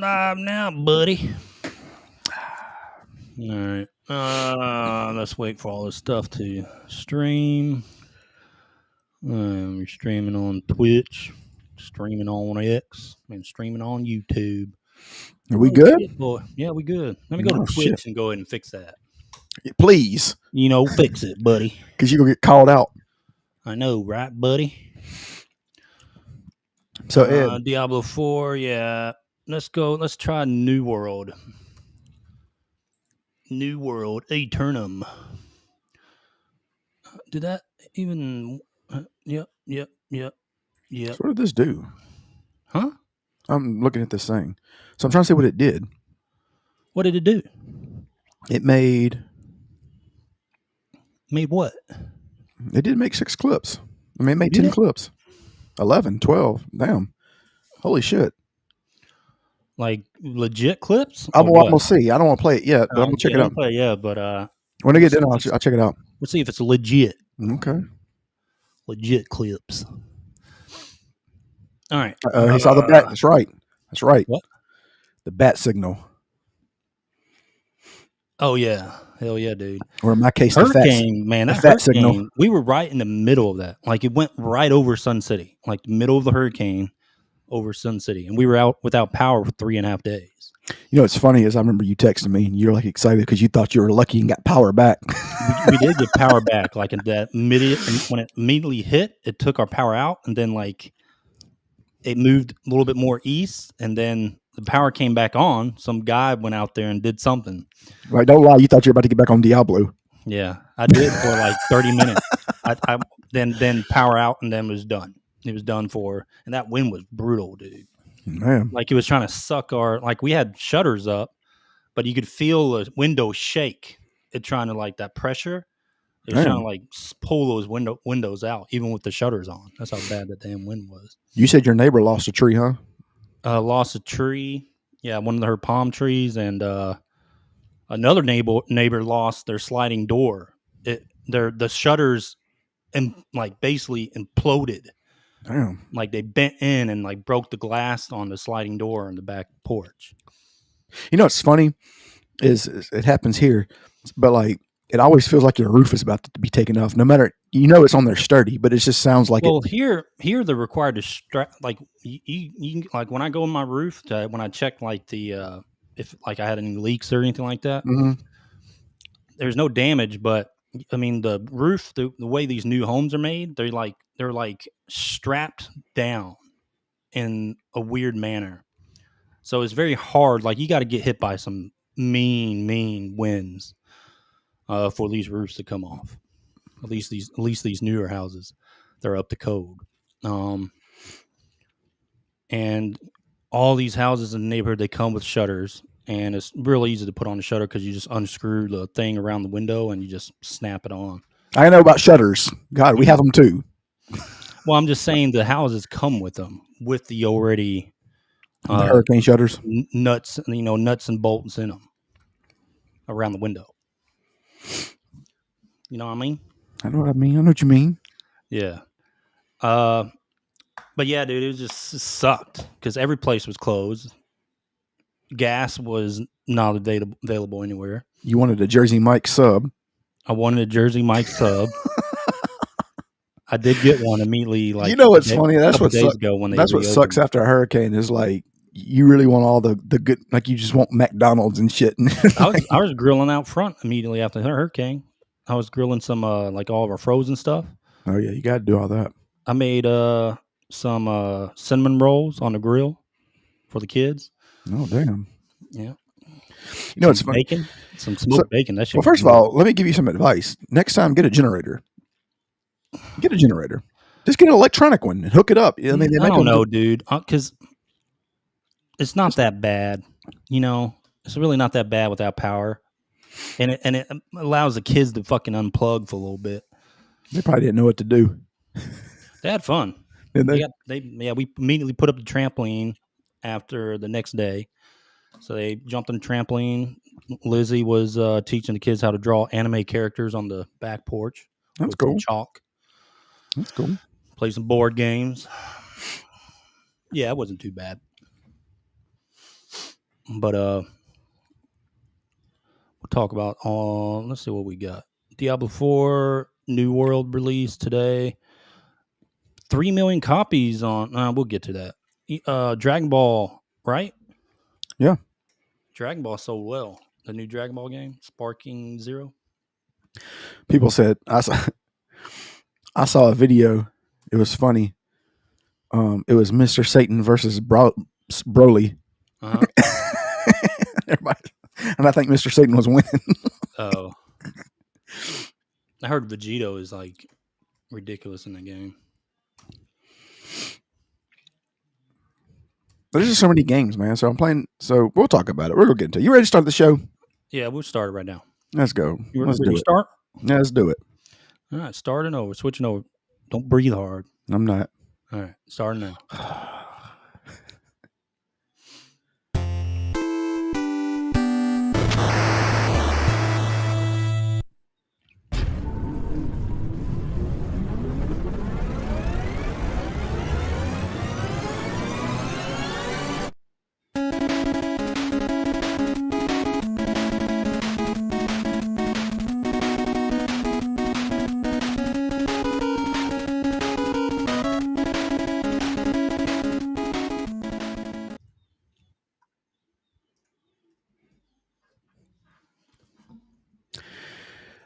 Live now, buddy. All right. Let's wait for all this stuff to stream. We're streaming on Twitch, streaming on X, and streaming on YouTube. Are we good? Shit, boy. Yeah, we good. Let me go to Twitch Shit. and go ahead and fix that. Please. Fix it, buddy. Because you're going to get called out. I know, right, buddy? So, Ed. Diablo 4, yeah. Let's go. Let's try New World. New World, Aeternum. Did that even... Yep. So what did this do? Huh? I'm looking at this thing. So I'm trying to see what it did. What did it do? It made... Made what? It did make 6 clips. I mean, it made 10 clips. 11, 12. Damn. Holy shit. Like legit clips? I'm going to see. I don't want to play it yet, but I'm going to check it out. But when I get done, I'll check it out. Let's see if it's legit. Okay. Legit clips. All right. He saw the bat. That's right. That's right. What? The bat signal. Oh, yeah. Hell yeah, dude. Or in my case, hurricane, man. That fat signal. We were right in the middle of that. Like, it went right over Sun City. Like, the middle of the hurricane over Sun City. And we were out without power for 3.5 days. You know what's funny is I remember you texting me and you're like excited because you thought you were lucky and got power back. we did get power back. Like, in that when it immediately hit, it took our power out. And then, like, it moved a little bit more east. And then the power came back on. Some guy went out there and did something. Right, don't lie. You thought you were about to get back on Diablo. Yeah, I did for like 30 minutes. I then power out and then was done. It was done for, and that wind was brutal, dude. Man, like it was trying to suck our. Like we had shutters up, but you could feel the window shake. It trying to like that pressure. It was trying to like pull those windows out, even with the shutters on. That's how bad that damn wind was. You said your neighbor lost a tree, huh? Lost a tree. Yeah, one of her palm trees, and another neighbor lost their sliding door. The shutters and like basically imploded. Damn. Like they bent in and like broke the glass on the sliding door on the back porch. You know what's funny is it happens here, but like it always feels like your roof is about to be taken off. No matter, it's on there sturdy, but it just sounds like here they're required to strap. Like you like when I go on my roof when I check like the if like I had any leaks or anything like that, there's no damage. But I mean the roof, the way these new homes are made, they're like strapped down in a weird manner. So it's very hard. Like you got to get hit by some mean winds for these roofs to come off. At least these newer houses, they're up to code. And all these houses in the neighborhood, they come with shutters, and it's really easy to put on the shutter because you just unscrew the thing around the window and you just snap it on. I know about shutters. God, we have them too. Well, I'm just saying the houses come with them, with the already the hurricane shutters, nuts and bolts in them around the window. You know what I mean? I know what I mean. I know what you mean. Yeah. But yeah, dude, it sucked because every place was closed. Gas was not available anywhere. You wanted a Jersey Mike sub. I wanted a Jersey Mike sub. I did get one immediately. Like what's funny? That's what days ago when that's what sucks after a hurricane is like you really want all the good. Like you just want McDonald's and shit. I was grilling out front immediately after the hurricane. I was grilling some like all of our frozen stuff. Oh yeah, you got to do all that. I made some cinnamon rolls on the grill for the kids. Oh damn! Yeah, it's funny. Bacon, some smoked bacon. That shit. Well, first of all, let me give you some advice. Next time, get a generator. Get a generator. Just get an electronic one and hook it up. I mean, I don't know, dude, because it's not that bad. It's really not that bad without power, and it allows the kids to fucking unplug for a little bit. They probably didn't know what to do. They had fun. We immediately put up the trampoline after the next day. So they jumped on the trampoline. Lizzie was teaching the kids how to draw anime characters on the back porch. That's cool. Chalk. That's cool. Play some board games. Yeah, it wasn't too bad. But we'll talk about let's see what we got. Diablo 4 New World release today. 3 million copies on. We'll get to that. Dragon Ball, right? Yeah. Dragon Ball sold well. The new Dragon Ball game, Sparking Zero. People said I saw a video. It was funny. It was Mr. Satan versus Broly. Uh-huh. And I think Mr. Satan was winning. Oh. I heard Vegito is like ridiculous in the game. There's just so many games, man. So I'm playing. So we'll talk about it. We're gonna get into it. You ready to start the show? Yeah, we'll start it right now. Let's go. Let's do it. Start? Yeah, let's do it. All right, starting over, switching over. Don't breathe hard. I'm not. All right, starting now.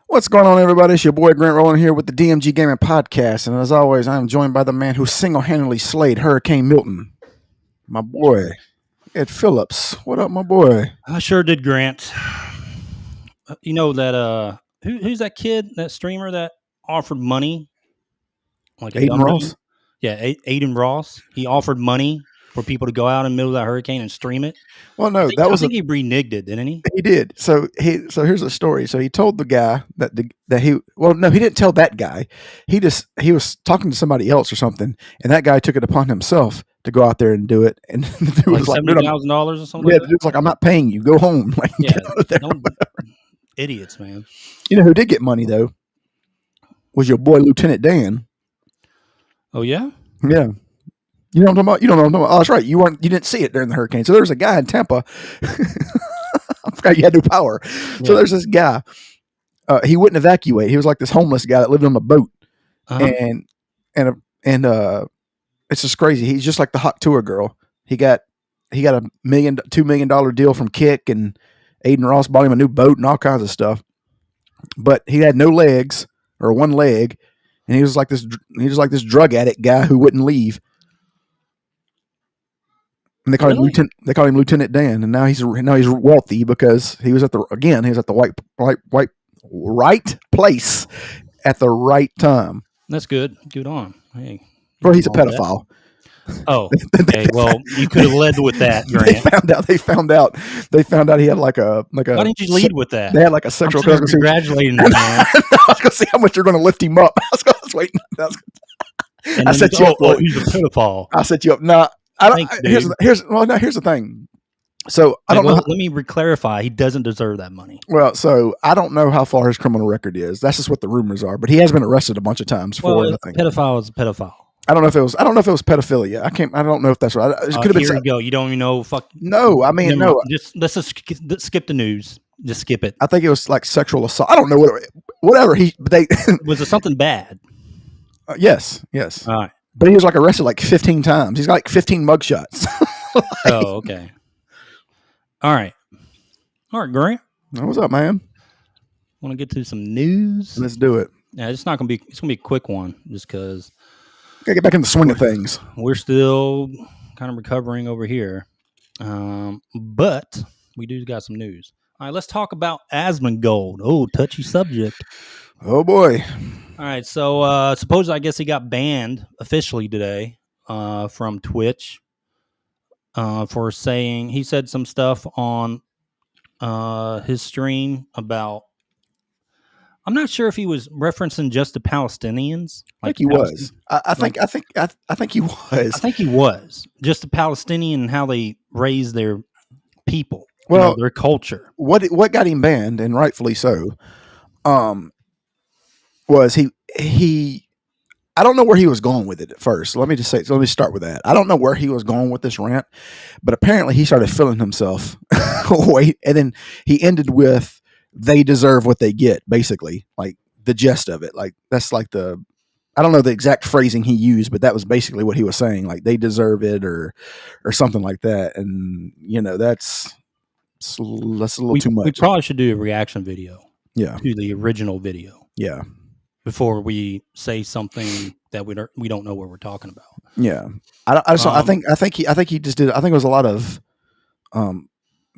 What's going on, everybody? It's your boy Grant Rowland here with the DMG Gaming Podcast. And as always, I'm joined by the man who single-handedly slayed Hurricane Milton. My boy, Ed Phillips. What up, my boy? I sure did, Grant. You know that who's that kid, that streamer that offered money? Like Aiden Ross? Yeah, Aiden Ross. He offered money for people to go out in the middle of that hurricane and stream it. Well, no, I think he reneged it, didn't he? He did. So here's the story. So he told the guy that he didn't tell that guy. He was talking to somebody else or something, and that guy took it upon himself to go out there and do it. And the dude was like $70,000 or something. Yeah, the dude's like, I'm not paying you. Go home. Like, yeah, get out of there. Idiots, man. You know who did get money though? Was your boy Lieutenant Dan. Oh yeah. Yeah. You know what I'm talking about? You don't know what I'm talking about. Oh, that's right. You didn't see it during the hurricane. So there's a guy in Tampa. I forgot you had no power. Yeah. So there's this guy. He wouldn't evacuate. He was like this homeless guy that lived on a boat. Uh-huh. And it's just crazy. He's just like the hot tour girl. He got a $2 million deal from Kick, and Aiden Ross bought him a new boat and all kinds of stuff. But he had no legs, or one leg, and he was like this drug addict guy who wouldn't leave. And they called him Lieutenant Dan, and now he's wealthy because he was at the right place at the right time. That's good. Good on. Hey, well, he's a pedophile. That. Oh, okay. Well, you could have led with that, Grant. They found out he had like a. Why didn't you lead with that? They had like a sexual. Congratulating him, man. I was going to see how much you're going to lift him up. I was waiting. I set you up. Oh, he's a pedophile. I set you up. Nah. Here's the thing. So I don't know. Let me clarify. He doesn't deserve that money. Well, so I don't know how far his criminal record is. That's just what the rumors are. But he has been arrested a bunch of times for it. Pedophile is a pedophile. I don't know if it was pedophilia. I don't know if that's right. It could have been. Here we go. You don't even know. Fuck. No, I mean no. Let's skip the news. Just skip it. I think it was like sexual assault. I don't know whatever. Was it something bad? Yes. All right. But he was like arrested like 15 times. He's got like 15 mugshots. Oh, okay. All right, Grant. What's up, man? Want to get to some news? Let's do it. Yeah, it's gonna be a quick one, just because. Gotta get back in the swing of things. We're still kind of recovering over here, but we do got some news. All right, let's talk about Asmongold. Oh, touchy subject. Oh boy. All right, so supposedly, I guess he got banned officially today from Twitch for saying he said some stuff on his stream about. I'm not sure if he was referencing just the Palestinians. I think he was. I think he was. I think he was just the Palestinian and how they raise their people. Well, their culture. What got him banned, and rightfully so, was he I don't know where he was going with it at first. Let me start with that. I don't know where he was going with this rant, but apparently he started feeling himself wait, and then he ended with they deserve what they get, basically, like the gist of it. Like that's like I don't know the exact phrasing he used, but that was basically what he was saying. Like they deserve it or something like that. And that's a little too much. We probably should do a reaction video. Yeah. To the original video. Yeah. Before we say something that we don't know what we're talking about. Yeah. I think he just did. I think it was a lot of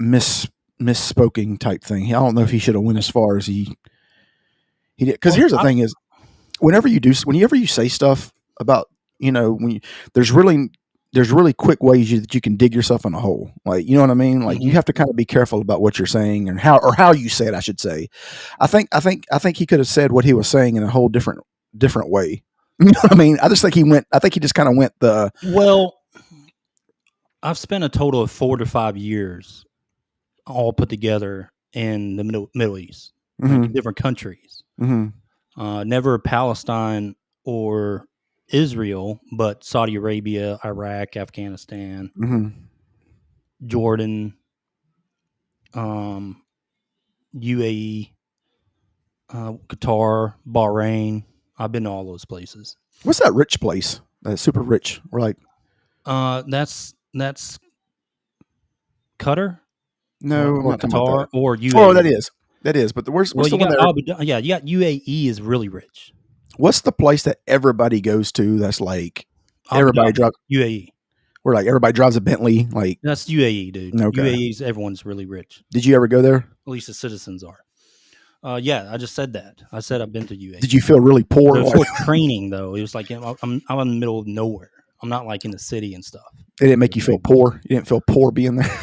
misspoken type thing. I don't know if he should have went as far as he did. Because here's the thing: is whenever you say stuff about there's really quick ways that you can dig yourself in a hole. Like, you know what I mean? Like, you have to kind of be careful about what you're saying and how you say it, I should say. I think he could have said what he was saying in a whole different way. You know what I mean? I think he just kind of went the. Well, I've spent a total of 4 to 5 years all put together in the Middle East, like different countries. Never Palestine or Israel, but Saudi Arabia, Iraq, Afghanistan, Jordan, UAE, Qatar, Bahrain. I've been to all those places. What's that rich place? That's super rich. We're like, that's Qatar. No, or Qatar or UAE. Oh, that is. But what's the one there? Yeah, you got UAE is really rich. What's the place that everybody goes to? That's like everybody drives UAE. Where like everybody drives a Bentley. Like that's UAE, dude. Okay. UAE's everyone's really rich. Did you ever go there? At least the citizens are. Yeah, I just said that. I said I've been to UAE. Did you feel really poor? For training though, it was like I'm in the middle of nowhere. I'm not like in the city and stuff. It didn't make you feel poor. You didn't feel poor being there.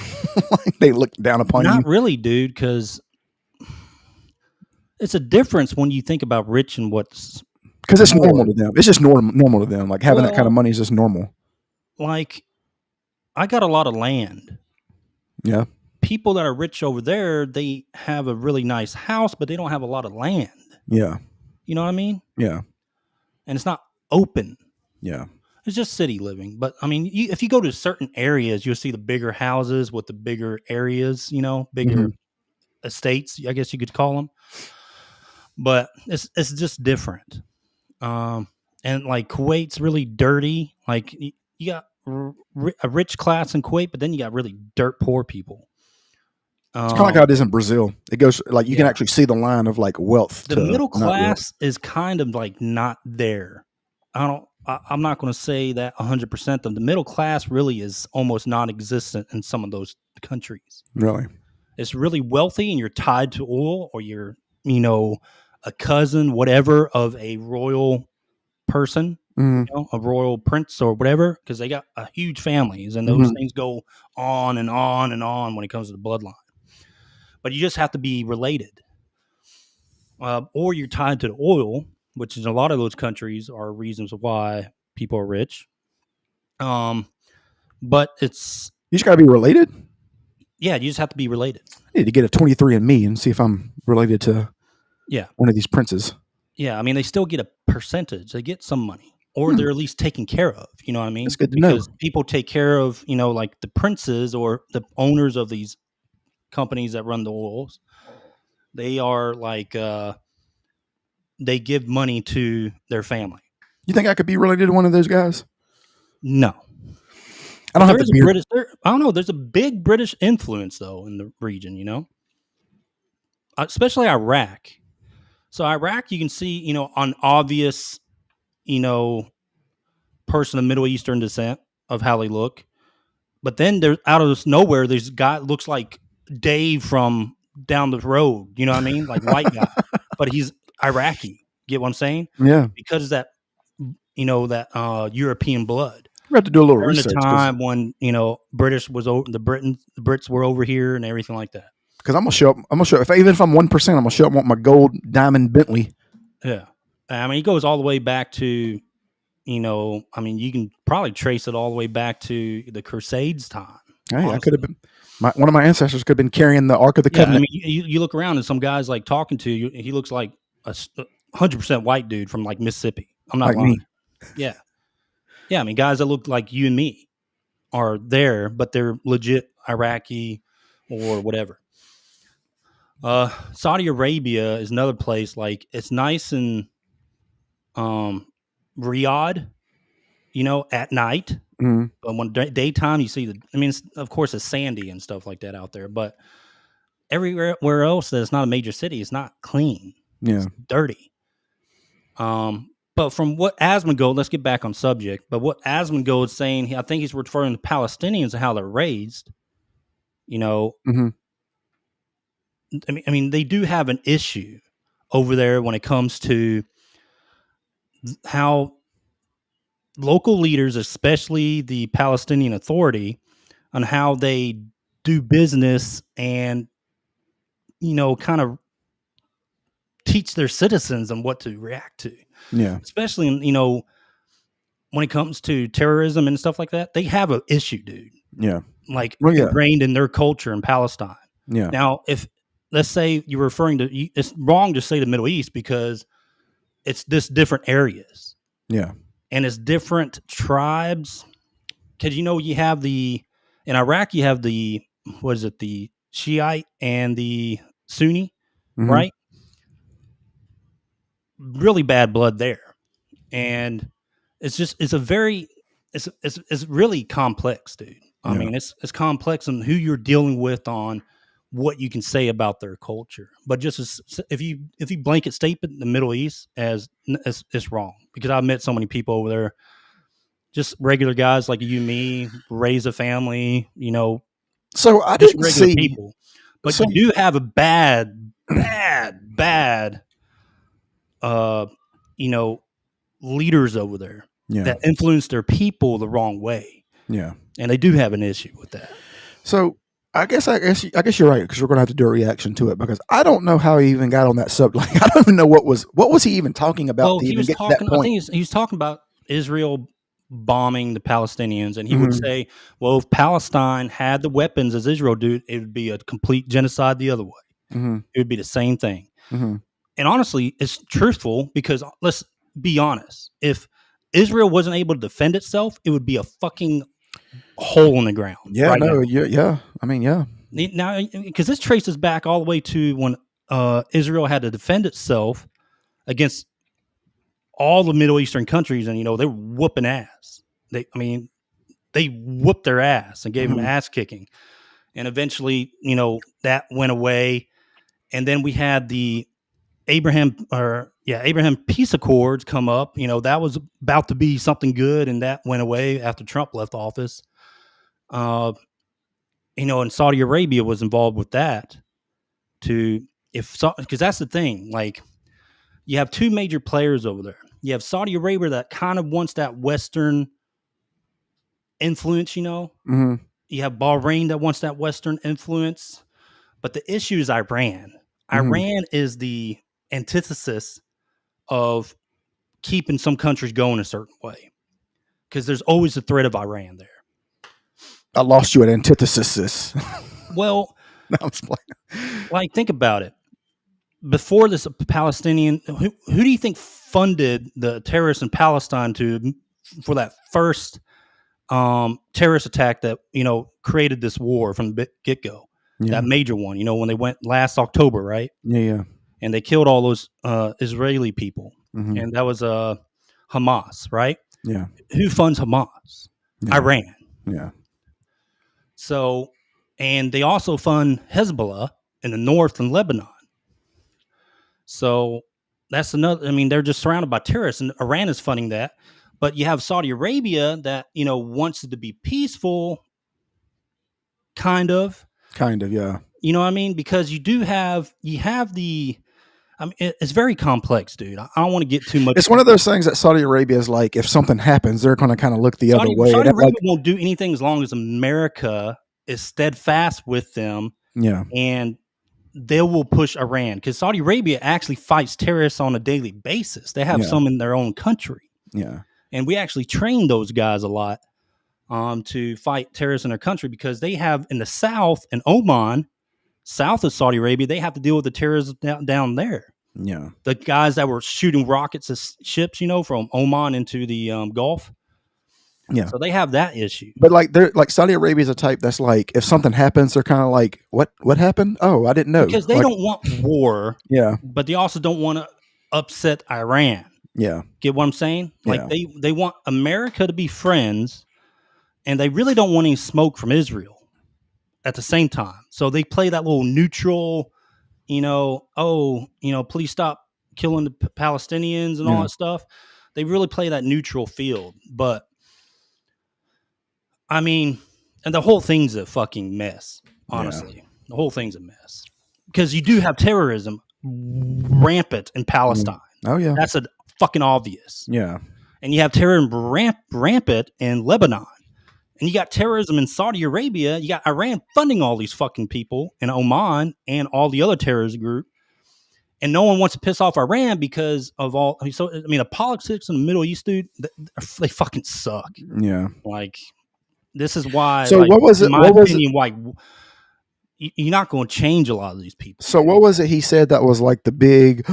Like they looked down upon you. Not really, dude. Because it's a difference when you think about rich and what's. Because it's normal to them. It's just normal to them. Like having that kind of money is just normal. Like, I got a lot of land. Yeah. People that are rich over there, they have a really nice house, but they don't have a lot of land. Yeah. You know what I mean? Yeah. And it's not open. Yeah. It's just city living. But, I mean, if you go to certain areas, you'll see the bigger houses with the bigger areas, bigger estates, I guess you could call them. But it's just different. And, like, Kuwait's really dirty. Like, you got a rich class in Kuwait, but then you got really dirt poor people. It's kind of like how it is in Brazil. It goes like you can actually see the line of like wealth. The middle class is kind of like not there. I'm not going to say that 100%. The middle class really is almost non-existent in some of those countries. Really, it's really wealthy, and you're tied to oil, or you're a cousin, whatever, of a royal person. A royal prince or whatever, because they got a huge families, and those things go on and on and on when it comes to the bloodline. But you just have to be related, or you're tied to the oil, which in a lot of those countries are reasons why people are rich. But it's you just got to be related. Yeah, you just have to be related. I need to get a 23andMe and see if I'm related to one of these princes. Yeah, I mean they still get a percentage. They get some money. Or they're at least taken care of. You know what I mean? That's good to because know. People take care of, like the princes or the owners of these companies that run the oils. They are like, they give money to their family. You think I could be related to one of those guys? No. I don't have the beard. I don't know. There's a big British influence, though, in the region, especially Iraq. So Iraq, you can see, an obvious person of Middle Eastern descent of how they look. But then there's out of nowhere, there's a guy looks like Dave from down the road. You know what I mean? Like white guy, but he's Iraqi. Get what I'm saying? Yeah. Because that, that European blood. We have to do a little research. During the time when, British was over, the Brits were over here and everything like that. Because I'm gonna show up. Even if I'm 1%, I'm gonna show up with my gold diamond Bentley. Yeah. I mean, it goes all the way back to, you can probably trace it all the way back to the Crusades time. Hey, I could have been. One of my ancestors could have been carrying the Ark of the Covenant. I mean, you look around and some guys like talking to you. He looks like a 100% white dude from like Mississippi. I'm not like lying. me. Yeah. Yeah. I mean, guys that look like you and me are there, but they're legit Iraqi or whatever. Saudi Arabia is another place. Like, it's nice in Riyadh, at night. Mm-hmm. But when daytime, you see I mean, of course, it's sandy and stuff like that out there. But everywhere else that's not a major city, it's not clean. Yeah. It's dirty. But from what Asmongold, let's get back on subject. But what Asmongold is saying, I think he's referring to Palestinians and how they're raised. Mm-hmm. I mean, they do have an issue over there when it comes to how local leaders, especially the Palestinian Authority, on how they do business and kind of teach their citizens on what to react to. Yeah. Especially when it comes to terrorism and stuff like that. They have an issue, dude. Yeah. Like, Well, yeah. ingrained in their culture in Palestine. Yeah. Now, if let's say you're referring to, it's wrong to say the Middle East because it's this different areas. Yeah. And it's different tribes. Because you have in Iraq you have the Shiite and the Sunni, Mm-hmm. right? Really bad blood there, and it's a very it's really complex, dude. I mean, it's complex on who you're dealing with, on what you can say about their culture. But just if you blanket statement the Middle East as it's wrong, because I've met so many people over there, just regular guys like you and me, raise a family, So I just didn't regular see. people. But So, you do have a bad, uh, you know, leaders over there yeah. that influence their people the wrong way. Yeah. And they do have an issue with that. So I guess you're right, because we're going to have to do a reaction to it, because I don't know how he even got on that subject. Like, I don't even know what was he even talking about. Well, to he even was get to talking. that I point. think he was talking about Israel bombing the Palestinians, and he would Mhm. say, "Well, if Palestine had the weapons as Israel do, it would be a complete genocide the other way. Mhm. It would be the same thing." Mhm. And honestly, it's truthful, because let's be honest: if Israel wasn't able to defend itself, it would be a fucking hole in the ground Yeah. right now. No. Yeah. Yeah. I mean, yeah. Now, because this traces back all the way to when Israel had to defend itself against all the Middle Eastern countries, and they were whooping ass. They whooped their ass and gave them Mhm. ass kicking, and eventually, that went away. And then we had the Abraham Peace Accords come up. That was about to be something good, and that went away after Trump left office. And Saudi Arabia was involved with that because that's the thing. Like, you have two major players over there. You have Saudi Arabia that kind of wants that Western influence. Mhm. You have Bahrain that wants that Western influence, but the issue is Iran. Mhm. Iran is the antithesis of keeping some countries going a certain way, because there's always the threat of Iran there. I lost you at antithesis. Well, No, I'm just playing. like, think about it. Before this Palestinian, who do you think funded the terrorists in Palestine for that first terrorist attack that created this war from the get go? Yeah. That major one, when they went last October, right? Yeah. Yeah. And they killed all those Israeli people, Mhm. and that was Hamas, right? Yeah. Who funds Hamas? Yeah. Iran. Yeah. So, and they also fund Hezbollah in the north and Lebanon. So that's another. I mean, they're just surrounded by terrorists, and Iran is funding that. But you have Saudi Arabia that wants it to be peaceful, kind of. Yeah. You know what I mean? Because you have the. I mean, it's very complex, dude. I don't want to get too much. It's one of those things that Saudi Arabia is like, if something happens, they're going to kind of look the other way. Saudi That, Arabia like, won't do anything as long as America is steadfast with them, yeah. and they will push Iran, because Saudi Arabia actually fights terrorists on a daily basis. They have Yeah. some in their own country. Yeah. And we actually train those guys a lot to fight terrorists in their country, because they have in the south, in Oman, south of Saudi Arabia, they have to deal with the terrorism down there. Yeah. The guys that were shooting rockets at ships, from Oman into the Gulf. Yeah. So they have that issue. But they're Saudi Arabia is a type that's like, if something happens, they're kind of like, what happened? Oh, I didn't know. Because they don't want war. Yeah. But they also don't want to upset Iran. Yeah. Get what I'm saying? Like Yeah. they want America to be friends, and they really don't want any smoke from Israel at the same time. So they play that little neutral, please stop killing the Palestinians and all that stuff. They really play that neutral field. But I mean, and the whole thing's a fucking mess, honestly. Yeah. The whole thing's a mess. Because you do have terrorism rampant in Palestine. Oh, yeah. That's a fucking obvious. Yeah. And you have terrorism rampant in Lebanon. And you got terrorism in Saudi Arabia. You got Iran funding all these fucking people in Oman and all the other terrorist group. And no one wants to piss off Iran because of all. The politics in the Middle East, dude, they fucking suck. Yeah. Like, this is why. So what was it? In my opinion, why you're not going to change a lot of these people. So what was it he said that was like the big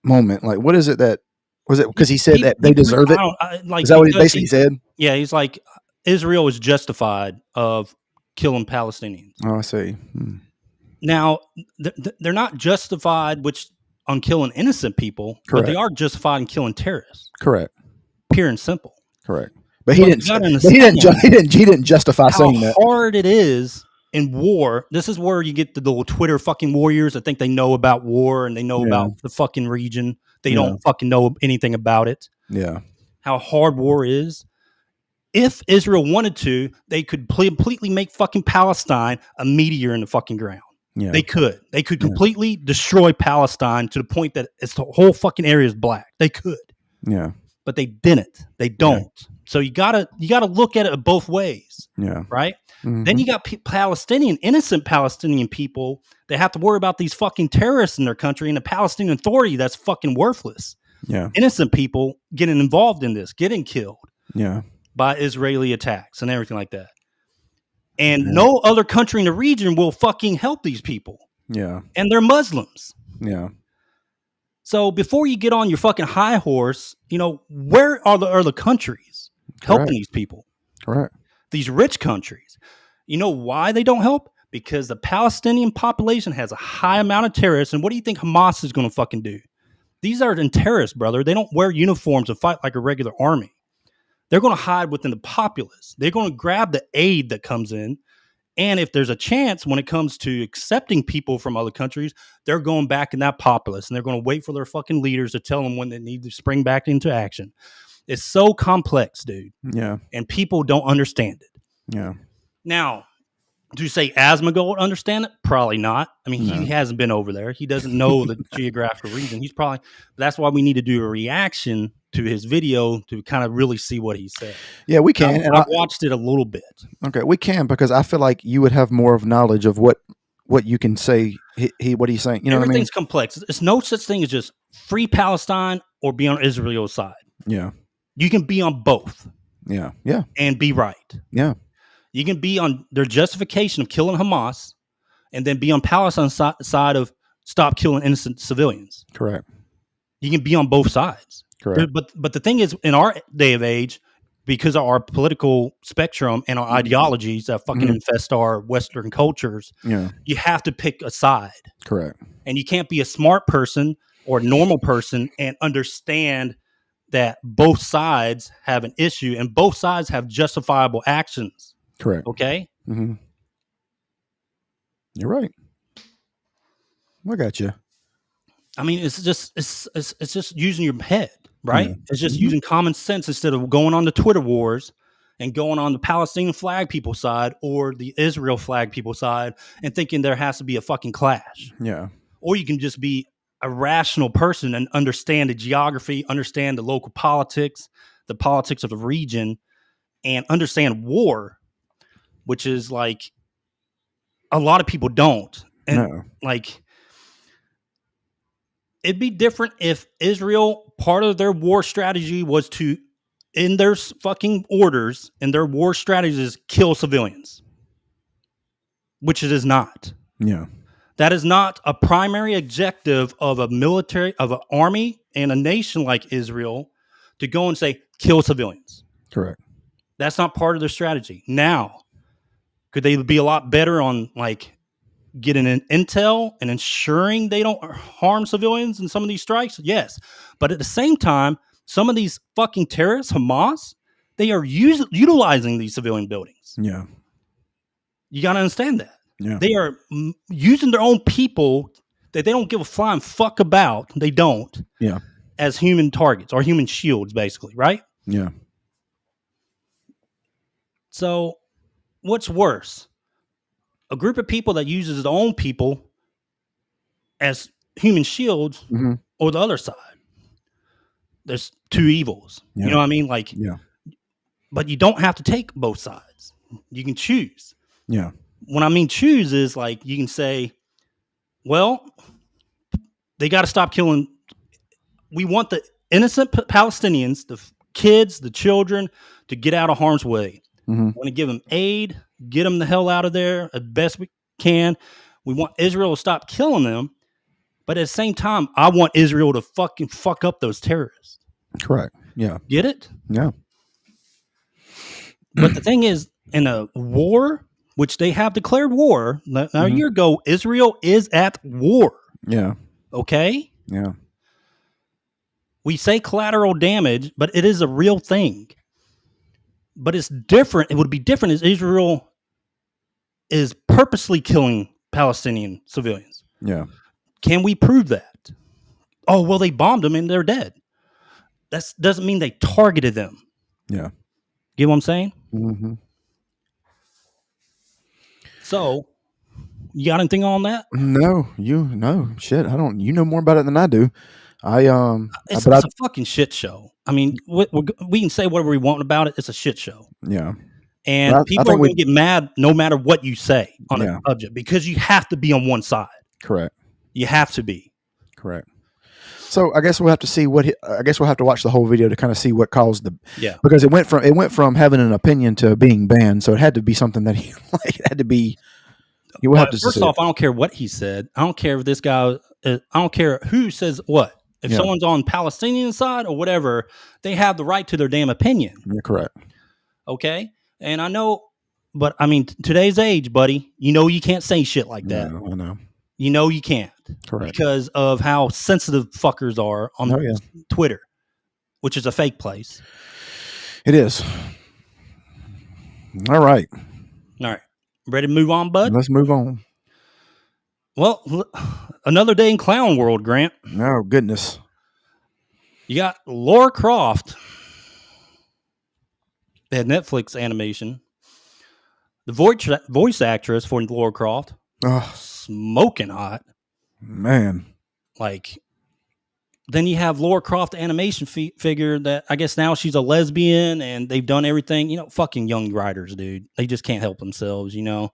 moment? Like, what is it that was it? Because he said that they deserve it. Is that what he basically said? Yeah, he's like, Israel is justified of killing Palestinians. Oh, I see. Now, they're not justified on killing innocent people, correct, but they are justified in killing terrorists. Correct. Pure and simple. He didn't justify saying that. How hard it is in war. This is where you get the little Twitter fucking warriors that think they know about war and they know about the fucking region. They don't fucking know anything about it. Yeah. How hard war is. If Israel wanted to, they could completely make fucking Palestine a meteor in the fucking ground. Yeah. They could completely destroy Palestine to the point that the whole fucking area is black. They could. Yeah. But they didn't. They don't. Yeah. So you gotta look at it both ways. Yeah. Right. Mm-hmm. Then you got innocent Palestinian people that have to worry about these fucking terrorists in their country and the Palestinian Authority that's fucking worthless. Yeah. Innocent people getting involved in this, getting killed. Yeah. By Israeli attacks and everything like that. And no other country in the region will fucking help these people. Yeah. And they're Muslims. Yeah. So before you get on your fucking high horse, where are the countries helping these people? Correct. These rich countries. You know why they don't help? Because the Palestinian population has a high amount of terrorists. And what do you think Hamas is going to fucking do? These are terrorists, brother. They don't wear uniforms and fight like a regular army. They're going to hide within the populace. They're going to grab the aid that comes in. And if there's a chance when it comes to accepting people from other countries, they're going back in that populace. And they're going to wait for their fucking leaders to tell them when they need to spring back into action. It's so complex, dude. Yeah. And people don't understand it. Yeah. Now, do you say Asmongold understand it? Probably not. I mean, he hasn't been over there. He doesn't know the geographical region. That's why we need to do a reaction to his video to kind of really see what he said. Yeah, we can. And I watched it a little bit. Okay, we can, because I feel like you would have more of knowledge of what you can say. What he's saying. You know, everything's what I mean? complex. There's no such thing as just free Palestine or be on Israel's side. Yeah, you can be on both. Yeah, yeah, and be right. Yeah, you can be on their justification of killing Hamas, and then be on Palestine's side of stop killing innocent civilians. Correct. You can be on both sides. Correct. But the thing is, in our day of age, because of our political spectrum and our ideologies that fucking infest our Western cultures, you have to pick a side. Correct. And you can't be a smart person or a normal person and understand that both sides have an issue and both sides have justifiable actions. Correct. Okay? Mm-hmm. You're right. I got you. I mean, it's just using your head, right? Yeah. It's just using common sense instead of going on the Twitter wars and going on the Palestinian flag people side or the Israel flag people side and thinking there has to be a fucking clash. Yeah. Or you can just be a rational person and understand the geography, understand the local politics, the politics of the region, and understand war, which is like a lot of people don't. And like, it'd be different if Israel, part of their war strategy was to, in their fucking orders and their war strategies, kill civilians, which it is not. Yeah. That is not a primary objective of a military, of an army and a nation like Israel to go and say, kill civilians. Correct. That's not part of their strategy. Now, could they be a lot better on like getting an intel and ensuring they don't harm civilians in some of these strikes? Yes. But at the same time, some of these fucking terrorists, Hamas, they are utilizing these civilian buildings. Yeah. You got to understand that. Yeah. They are using their own people that they don't give a flying fuck about. They don't. Yeah. As human targets or human shields, basically, right? Yeah. So what's worse? A group of people that uses their own people as human shields, or the other side? There's two evils. Yeah. You know what I mean? Like, yeah. But you don't have to take both sides. You can choose. Yeah. When I mean choose is like you can say, well, they got to stop killing. We want the innocent Palestinians, the kids, the children, to get out of harm's way. We want to give them aid, get them the hell out of there as best we can. We want Israel to stop killing them. But at the same time, I want Israel to fucking fuck up those terrorists. Correct. Yeah. Get it? Yeah. But the thing is, in a war, which they have declared war, now a year ago, Israel is at war. Yeah. Okay? Yeah. We say collateral damage, but it is a real thing. But it's different. It would be different as Israel is purposely killing Palestinian civilians. Yeah. Can we prove that? Oh, well, they bombed them and they're dead. That doesn't mean they targeted them. Yeah. Get what I'm saying? Mm-hmm. So, you got anything on that? No, shit. I don't. You know more about it than I do. It's a fucking shit show. I mean, we can say whatever we want about it. It's a shit show. Yeah. And people are going to get mad no matter what you say on a subject because you have to be on one side. Correct. You have to be. Correct. So I guess we'll have to see we'll have to watch the whole video to kind of see what caused because it went from having an opinion to being banned. So it had to be something that he like. It had to be. You will have to. First off, I don't care what he said. I don't care if this guy. I don't care who says what. If someone's on Palestinian side or whatever, they have the right to their damn opinion. You're correct. Okay, and I know, but I mean, today's age, buddy. You know you can't say shit like that. No, I know. You know you can't. Correct. Because of how sensitive fuckers are on Twitter, which is a fake place. It is. All right. Ready to move on, bud? Let's move on. Well, another day in clown world, Grant. Oh, goodness. You got Lara Croft. They had Netflix animation. The voice actress for Lara Croft. Smoking hot. Man. Like, then you have Lara Croft animation figure that I guess now she's a lesbian and they've done everything. You know, fucking young writers, dude. They just can't help themselves, you know.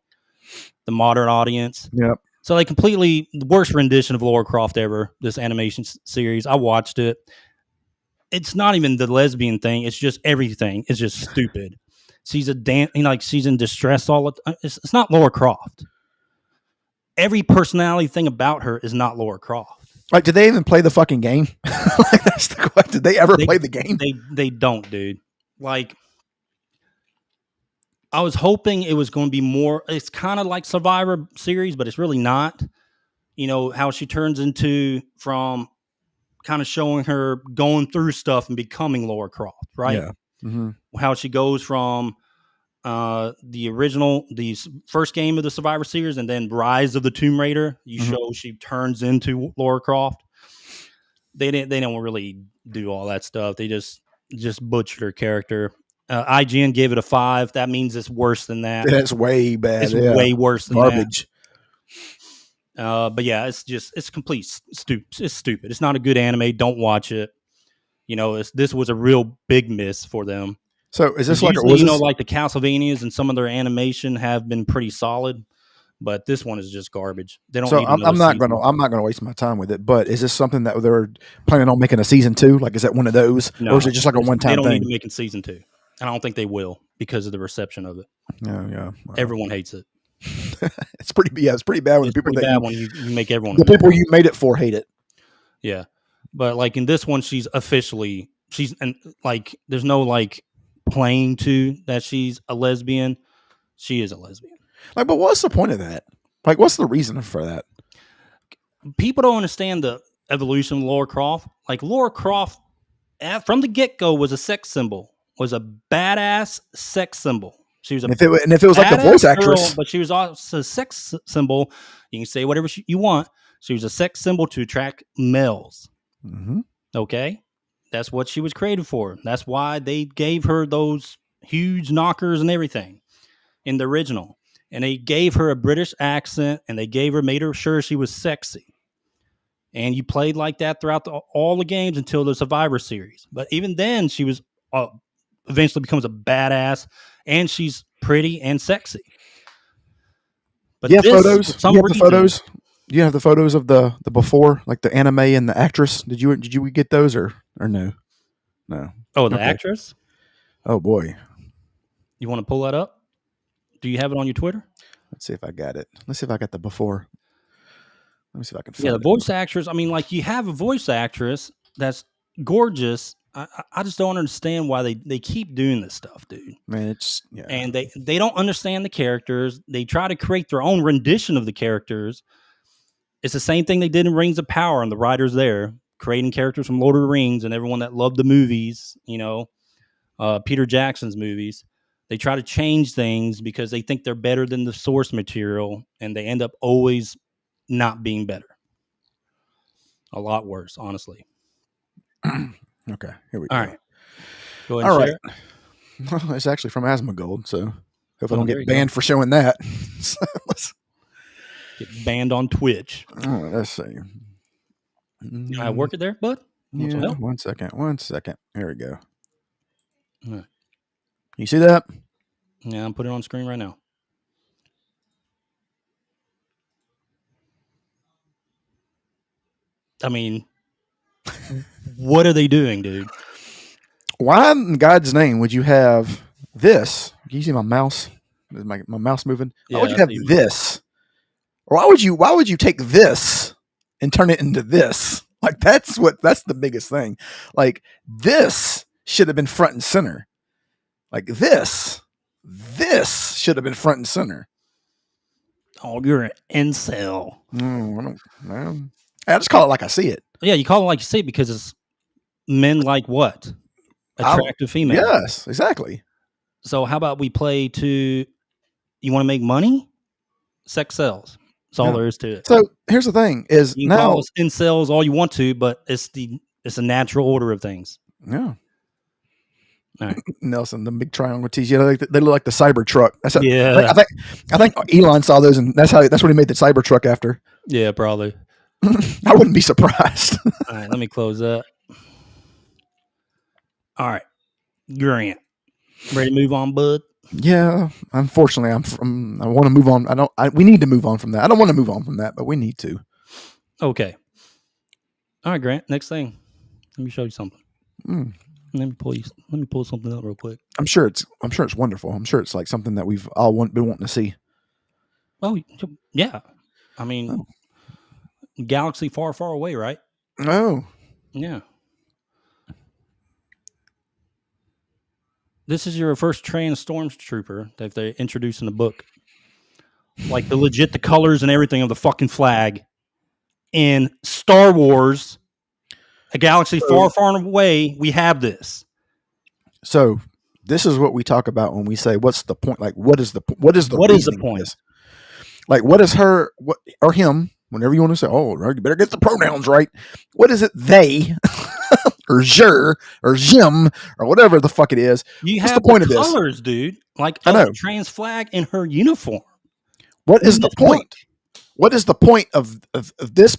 The modern audience. Yep. So they completely, the worst rendition of Lara Croft ever, this animation series. I watched it. It's not even the lesbian thing. It's just everything. It's just stupid. She's she's in distress all the time. It's not Lara Croft. Every personality thing about her is not Lara Croft. Like, did they even play the fucking game? Like, that's the question. Did they ever play the game? They don't, dude. Like, I was hoping it was going to be more. It's kind of like Survivor series, but it's really not. You know how she turns into from kind of showing her going through stuff and becoming Lara Croft, right? Yeah. Mm-hmm. How she goes from the first game of the Survivor series and then Rise of the Tomb Raider. You show she turns into Lara Croft. They don't really do all that stuff. They just butchered her character. IGN gave it a 5. That means it's worse than that. That's way bad. It's way worse than garbage. But yeah, it's complete stupid. It's stupid. It's not a good anime. Don't watch it. You know, this was a real big miss for them. So is this like like the Castlevanias and some of their animation have been pretty solid, but this one is just garbage. They don't. So I'm not gonna waste my time with it. But is this something that they're planning on making a season 2? Like, is that one of those, or is it just like a one-time thing? They don't need to make a season 2. I don't think they will because of the reception of it. Yeah. Everyone hates it. It's pretty bad when It's the people pretty that bad when you make everyone the people you made it for hate it. Yeah, but like in this one, she's and like there's no like playing to that she's a lesbian. She is a lesbian. Like, but what's the point of that? Like, what's the reason for that? People don't understand the evolution of Lara Croft. Like Lara Croft, from the get go, was a sex symbol. Was a badass sex symbol. She was a and if it was like a voice actress, girl, but she was also a sex symbol. You can say whatever you want. She was a sex symbol to attract males. Mm-hmm. Okay, that's what she was created for. That's why they gave her those huge knockers and everything in the original. And they gave her a British accent, and made her sure she was sexy. And you played like that throughout all the games until the Survivor Series. But even then, she was eventually becomes a badass, and she's pretty and sexy. But you have photos. You have the photos of the before, like the anime and the actress. Did you get those or no? No. Oh, the actress. Oh boy. You want to pull that up? Do you have it on your Twitter? Let's see if I got it. Let's see if I got the before. Let me see if I can find it. Yeah, the voice actress. I mean, like you have a voice actress that's gorgeous. I just don't understand why they keep doing this stuff, dude. Man, and they don't understand the characters. They try to create their own rendition of the characters. It's the same thing they did in Rings of Power and the writers there, creating characters from Lord of the Rings and everyone that loved the movies, Peter Jackson's movies. They try to change things because they think they're better than the source material, and they end up always not being better. A lot worse, honestly. Okay, here we go. All right. Go ahead and share it. Well, it's actually from Asmongold, so hope I don't get banned for showing that. Get banned on Twitch. Let's see. I work it there, bud? Yeah, one second. Here we go. All right. You see that? Yeah, I'm putting it on screen right now. I mean, what are they doing, dude? Why in God's name would you have this? Can you see my mouse? Is my mouse moving? Yeah, why would you have this? Or why would you take this and turn it into this? Like that's the biggest thing. Like this should have been front and center. Like this should have been front and center. Oh, you're an incel. I don't know. I just call it like I see it. Yeah, you call it like you see it because it's men like what? Attractive female. Yes, exactly. So how about we play to, you want to make money? Sex sells. That's all there is to it. So here's the thing: is you can call us incels all you want to, but it's a natural order of things. Yeah. All right. Nelson, the big triangle tees. They look like the Cybertruck. I think Elon saw those, and that's what he made the Cybertruck after. Yeah, probably. I wouldn't be surprised. All right, let me close that. All right, Grant, ready to move on, bud? Yeah, unfortunately, I want to move on. We need to move on from that. I don't want to move on from that, but we need to. Okay. All right, Grant. Next thing, let me show you something. Let me pull something up real quick. I'm sure it's wonderful. I'm sure it's like something that we've all been wanting to see. Oh yeah, I mean, galaxy far, far away, right? Oh yeah. This is your first trans stormtrooper that they introduced in the book. Like the colors and everything of the fucking flag in Star Wars, a galaxy far, far away. We have this. So this is what we talk about when we say, "What's the point?" Like, what is the point? Like, what is her or him? Whenever you want to say, "Oh, you better get the pronouns right." What is it? They. Or Jer or Jim or whatever the fuck it is. What's the point of this? Colors, dude. Like a trans flag in her uniform. What is the point? What is the point of this?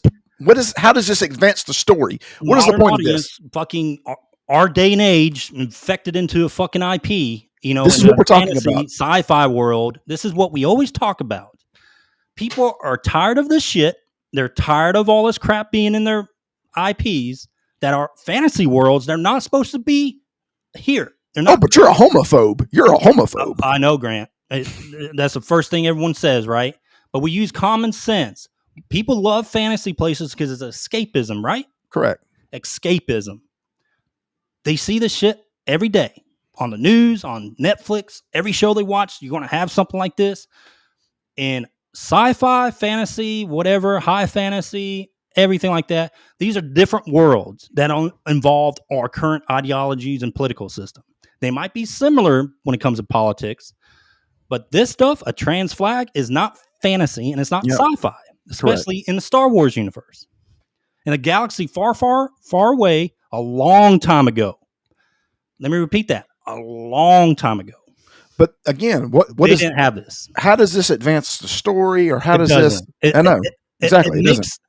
How does this advance the story? What is the point of this? Fucking our day and age infected into a fucking IP. This is what we're talking about. Sci-fi world. This is what we always talk about. People are tired of this shit. They're tired of all this crap being in their IPs. That are fantasy worlds, they're not supposed to be here. They're not. Oh, but you're a homophobe. You're a homophobe. I know, Grant. That's the first thing everyone says, right? But we use common sense. People love fantasy places because it's escapism, right? Correct. Escapism. They see this shit every day on the news, on Netflix, every show they watch. You're going to have something like this. And sci-fi, fantasy, whatever, high fantasy, everything like that. These are different worlds that don't involve our current ideologies and political system. They might be similar when it comes to politics, but this stuff, a trans flag, is not fantasy and it's not sci-fi, especially in the Star Wars universe. In a galaxy far, far, far away, a long time ago. Let me repeat that. A long time ago. But again, they didn't have this. How does this advance the story, or how does this? I know exactly.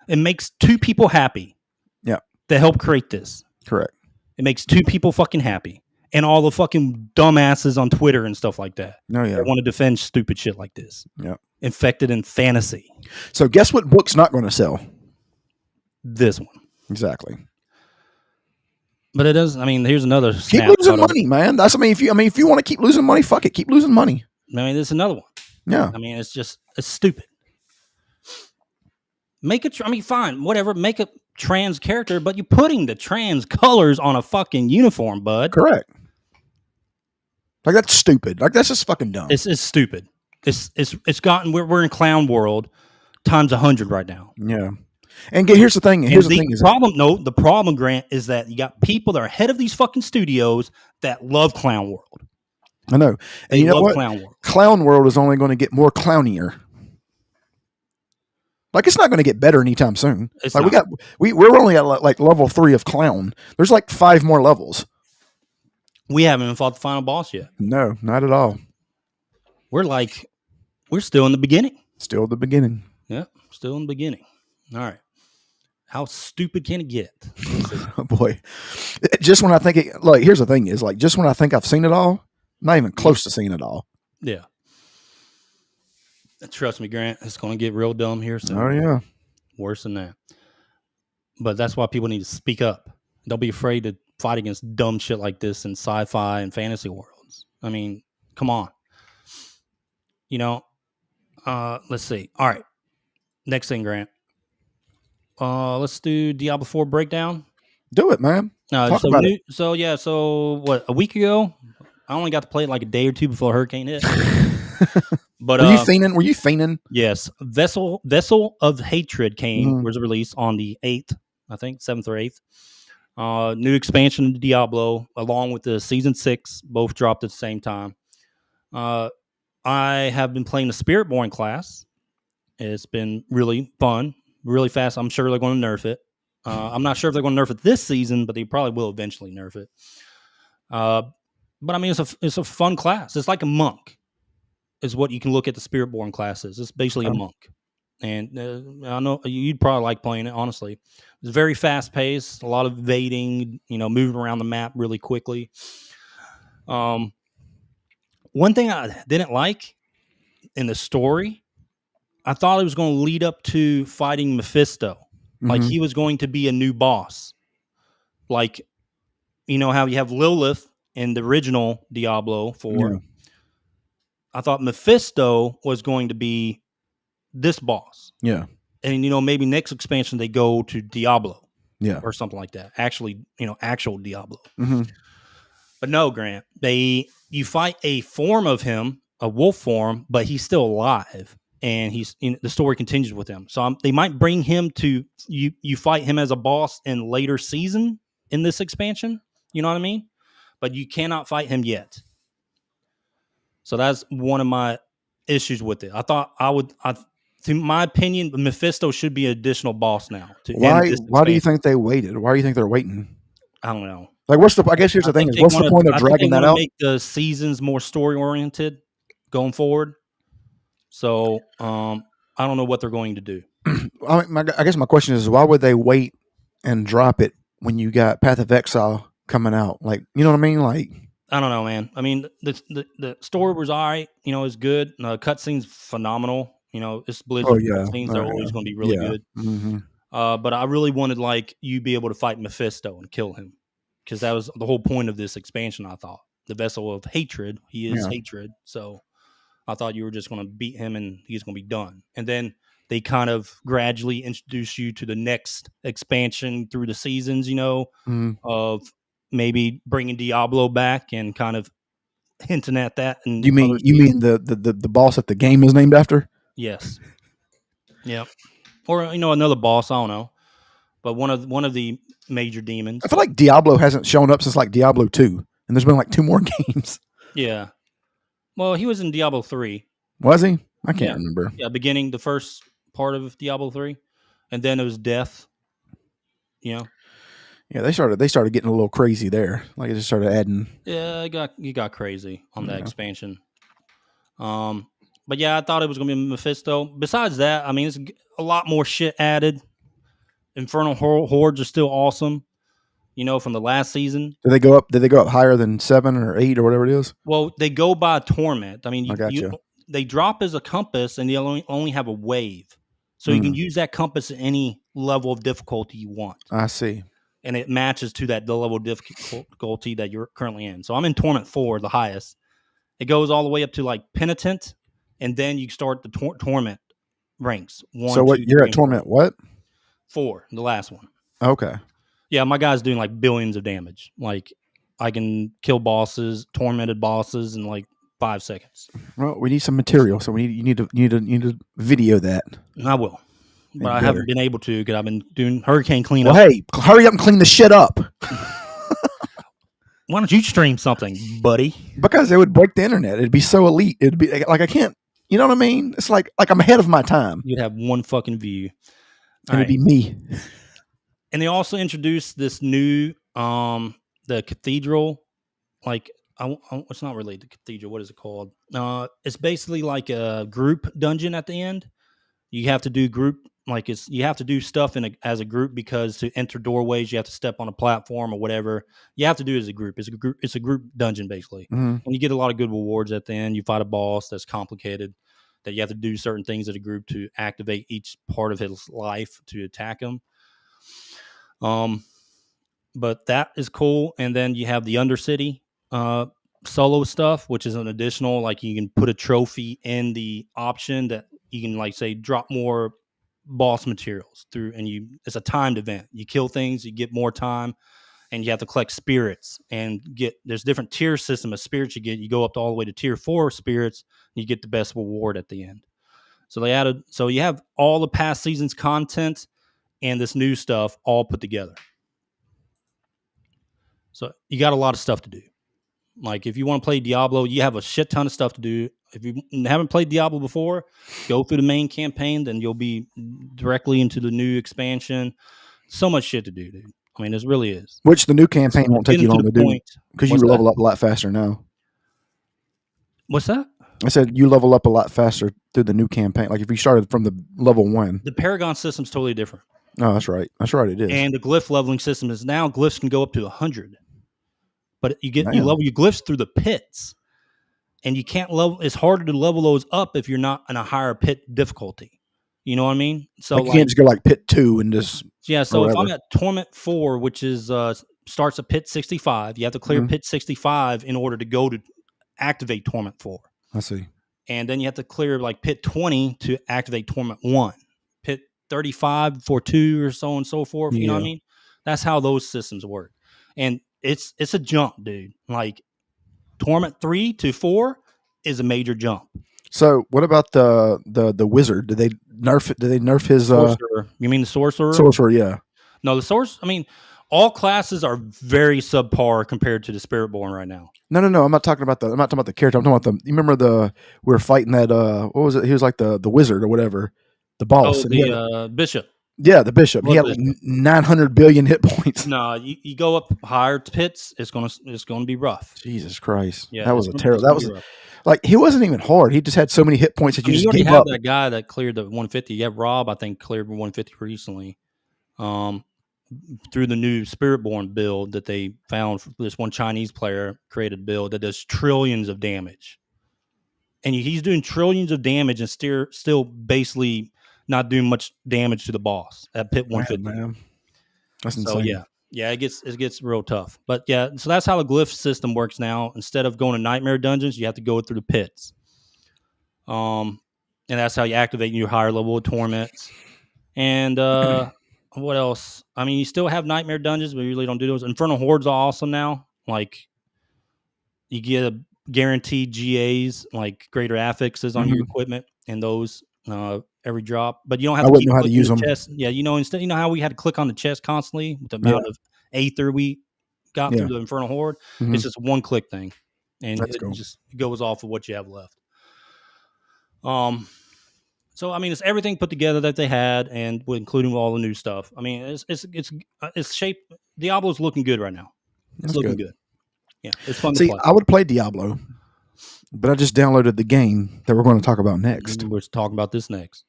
It makes two people happy. Yeah. To help create this. Correct. It makes two people fucking happy, and all the fucking dumbasses on Twitter and stuff like that. No, yeah. That want to defend stupid shit like this. Yeah. Infected in fantasy. So guess what book's not going to sell? This one. Exactly. But it does. I mean, here's another. Keep losing money, man. If you want to keep losing money, fuck it. Keep losing money. I mean, this is another one. Yeah. I mean, it's stupid. Make it. I mean, fine, whatever. Make a trans character, but you're putting the trans colors on a fucking uniform, bud. Correct. Like, that's stupid. Like, that's just fucking dumb. It's stupid. It's gotten. We're in clown world times 100 right now. Yeah. And here's the thing. The problem, Grant, is that you got people that are head of these fucking studios that love Clown World. I know. And you know what? Clown World is only going to get more clownier. Like, it's not going to get better anytime soon. We're only at like level 3 of clown. There's like 5 more levels. We haven't even fought the final boss yet. No, not at all. We're still in the beginning. Still the beginning. Yeah, still in the beginning. All right. How stupid can it get? Oh boy. Just when I think here's the thing is, like, just when I think I've seen it all, I'm not even close to seeing it all. Yeah. Trust me, Grant, it's going to get real dumb here soon. Oh yeah. Worse than that. But that's why people need to speak up. Don't be afraid to fight against dumb shit like this in sci-fi and fantasy worlds. I mean, come on. You know, let's see. All right. Next thing, Grant. Let's do Diablo 4 breakdown. Do it, man. So what? A week ago, I only got to play it like a day or two before Hurricane hit. But were you fiending? Yes. Vessel of Hatred was released on the 8th, I think 7th or 8th. New expansion to Diablo, along with the season 6, both dropped at the same time. I have been playing the Spiritborn class. It's been really fun. Really fast. I'm sure they're going to nerf it. I'm not sure if they're going to nerf it this season, but they probably will eventually nerf it. But I mean, it's a fun class. It's like a monk, is what you can look at the Spiritborn classes. It's basically a monk, and I know you'd probably like playing it. Honestly, it's very fast paced. A lot of evading. Moving around the map really quickly. One thing I didn't like in the story. I thought it was going to lead up to fighting Mephisto. Like he was going to be a new boss. Like, how you have Lilith in the original Diablo 4. Yeah. I thought Mephisto was going to be this boss. Yeah. And, maybe next expansion they go to Diablo. Yeah. Or something like that. Actually, actual Diablo. Mm-hmm. But no, Grant. You fight a form of him, a wolf form, but he's still alive. And the story continues with him. So they might bring him to you. You fight him as a boss in later season in this expansion. You know what I mean? But you cannot fight him yet. So that's one of my issues with it. I thought in my opinion, Mephisto should be an additional boss now. Why do you think they waited? Why do you think they're waiting? I don't know. Like, I guess here's the thing: what's the point of dragging that out? Make the seasons more story oriented going forward. So, I don't know what they're going to do. I guess my question is, why would they wait and drop it when you got Path of Exile coming out? Like, you know what I mean? Like, I don't know, man. I mean, the story was all right. It's good. Cutscenes phenomenal. It's Blizzard cutscenes. They're always going to be really good. Mm-hmm. But I really wanted you be able to fight Mephisto and kill him, because that was the whole point of this expansion. I thought the Vessel of Hatred. He is hatred. So. I thought you were just going to beat him and he's going to be done. And then they kind of gradually introduce you to the next expansion through the seasons, of maybe bringing Diablo back and kind of hinting at that. And you mean the boss that the game is named after? Yes. Yep. Or another boss. I don't know, but one of the major demons. I feel like Diablo hasn't shown up since like Diablo 2, and there's been like 2 more games. Yeah. Well, he was in Diablo 3. Was he? I can't remember. Yeah, beginning the first part of Diablo 3, and then it was Death. Yeah, they started getting a little crazy there. Like it just started adding. Yeah, it got crazy on that expansion. But yeah, I thought it was gonna be Mephisto. Besides that, I mean, it's a lot more shit added. Infernal Hordes are still awesome. From the last season. Did they go up higher than 7 or 8 or whatever it is? Well, they go by torment. I mean, I they drop as a compass, and they only have a wave, so you can use that compass at any level of difficulty you want. I see, and it matches to the level of difficulty that you're currently in. So I'm in Torment 4, the highest. It goes all the way up to like Penitent, and then you start the Torment ranks. 1, so what 2, you're 3, at Torment 4. What? 4, the last one. Okay. Yeah, my guy's doing like billions of damage. Like I can kill tormented bosses in like 5 seconds. Well, we need some material, so you need to video that. I will, but I haven't been able to because I've been doing hurricane cleanup. Well, hey, hurry up and clean the shit up. Why don't you stream something, buddy? Because it would break the internet. It'd be so elite. It'd be like I can't. You know what I mean? It's like I'm ahead of my time. You'd have one fucking view, and it'd be me. And they also introduced this new, the cathedral, like, it's not really the cathedral. What is it called? It's basically like a group dungeon at the end. You have to do you have to do stuff as a group because to enter doorways, you have to step on a platform or whatever. You have to do it as a group. It's a group dungeon basically. And you get a lot of good rewards at the end. You fight a boss that's complicated that you have to do certain things as a group to activate each part of his life to attack him. But that is cool. And then you have the Undercity solo stuff, which is an additional, like you can put a trophy in the option that you can like say drop more boss materials through, and it's a timed event. You kill things, you get more time, and you have to collect spirits and there's different tier system of spirits you get. You go up all the way to tier 4 spirits, and you get the best reward at the end. So you have all the past seasons content and this new stuff all put together. So you got a lot of stuff to do. Like if you want to play Diablo, you have a shit ton of stuff to do. If you haven't played Diablo before, go through the main campaign, then you'll be directly into the new expansion. So much shit to do, dude. I mean, this really is. Which the new campaign won't take you long to do because you level up a lot faster now. What's that? I said you level up a lot faster through the new campaign. Like if you started from the level 1. The Paragon system's totally different. Oh, that's right. That's right. It is. And the glyph leveling system is now glyphs can go up to 100. But you level your glyphs through the pits. And you can't level. It's harder to level those up if you're not in a higher pit difficulty. You know what I mean? So you can't just go like pit 2 and just. Yeah. So if I'm at Torment 4, which is starts at pit 65, you have to clear pit 65 in order to go to activate Torment 4. I see. And then you have to clear like pit 20 to activate Torment 1. Pit 35 for 2 or so on and so forth. You know what I mean? That's how those systems work. And it's a jump, dude. Like Torment 3 to 4 is a major jump. So what about the wizard? Did they nerf his sorcerer? You mean the sorcerer? Sorcerer, yeah. No, the sorcerer. I mean, all classes are very subpar compared to the Spiritborn right now. No. I'm not talking about the character. I'm talking about you remember we were fighting that what was it? He was like the wizard or whatever. The boss. Oh, the bishop. Yeah, the bishop. He had like 900 billion hit points. No, you go up higher to pits, it's gonna be rough. Jesus Christ. Yeah, that was a terrible. That was like he wasn't even hard. He just had so many hit points that you just gave up. That guy that cleared the 150. Yeah, Rob, I think cleared 150 recently. Through the new Spiritborn build that they found, this one Chinese player created a build that does trillions of damage, and he's doing trillions of damage and still basically not doing much damage to the boss at pit 150. Man. That's insane. So yeah, it gets real tough. But yeah, so that's how the glyph system works now. Instead of going to nightmare dungeons, you have to go through the pits. And that's how you activate your higher level of torments. And what else? I mean, you still have nightmare dungeons, but you really don't do those. Infernal Hordes are awesome now. Like, you get a guaranteed GAs, like greater affixes on your equipment, and those every drop. But you don't have to keep know how to clicking use the them. chest. Yeah, instead, how we had to click on the chest constantly with the amount of Aether we got through the Infernal Horde. It's just one click thing, and That's it cool. just goes off of what you have left. So I mean, it's everything put together that they had, and including all the new stuff. I mean, it's shaped. Diablo's looking good right now. It's looking good. Yeah, it's fun to play. I would play Diablo, but I just downloaded the game that we're going to talk about next. We're talking about this next.